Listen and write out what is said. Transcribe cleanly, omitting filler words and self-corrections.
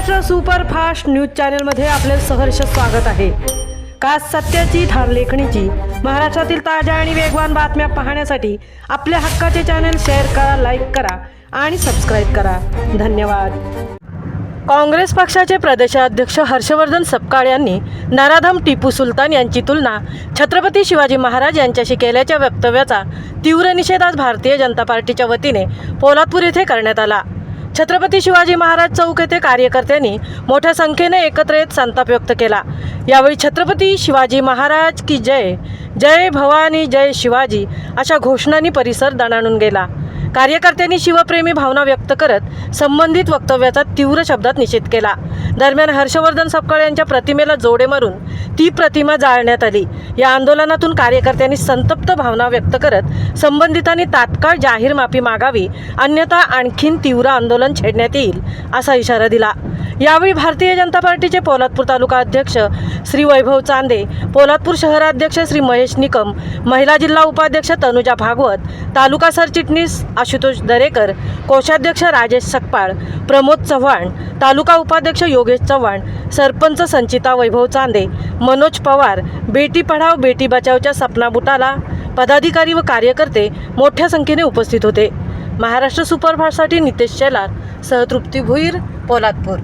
Maharashtra superfast news चॅनलमध्ये आपले सहर्ष स्वागत आहे। खास सत्याची ठार लेखणीची महाराष्ट्रातील ताज्या आणि वेगवान बातम्या पाहण्यासाठी आपल्या हक्काचे चॅनल शेअर करा, लाईक करा आणि सबस्क्राईब करा। धन्यवाद। काँग्रेस पक्षाचे प्रदेशाध्यक्ष हर्षवर्धन सपकाळ यांनी नराधम टिपू सुलतान यांची तुलना छत्रपती शिवाजी महाराज यांच्याशी केल्याच्या वक्तव्याचा तीव्र निषेध आज भारतीय जनता पार्टीच्या वतीने पोलादपूर येथे करण्यात आला। छत्रपती शिवाजी महाराज चौक येथे कार्यकर्त्यांनी मोठ्या संख्येने एकत्र येत संताप व्यक्त केला। यावेळी छत्रपती शिवाजी महाराज की जय, जय भवानी, जय शिवाजी अशा घोषणांनी परिसर दणाणून गेला। कार्यकर्त्यांनी शिवप्रेमी भावना व्यक्त करत संबंधित वक्तव्याचा तीव्र शब्दात निषेध केला। दरम्यान हर्षवर्धन सपकाळ यांच्या प्रतिमेला जोडे मारून ती प्रतिमा जाळण्यात आली। या आंदोलनातून कार्यकर्त्यांनी संतप्त भावना व्यक्त करत संबंधितांनी तात्काळ जाहीर माफी मागावी, अन्यथा आणखीन तीव्र आंदोलन छेडण्यात येईल असा इशारा दिला। यावेळी भारतीय जनता पार्टीचे पोलादपूर तालुका अध्यक्ष श्री वैभव चांदे, पोलादपूर शहराध्यक्ष श्री महेश निकम, महिला जिल्हा उपाध्यक्ष तनुजा भागवत, तालुका सरचिटणीस आशुतोष दरेकर, कोषाध्यक्ष राजेश सकपाळ, प्रमोद चव्हाण, तालुका उपाध्यक्ष योगेश चव्हाण, सरपंच संचिता वैभव चांदे, मनोज पवार, बेटी पढाओ बेटी बचाओच्या सपना बुटाला, पदाधिकारी व कार्यकर्ते मोठ्या संख्येने उपस्थित होते। महाराष्ट्र सुपरफास्टसाठी नितेश शेलार, सहतृप्ती भुईर, पोलादपूर।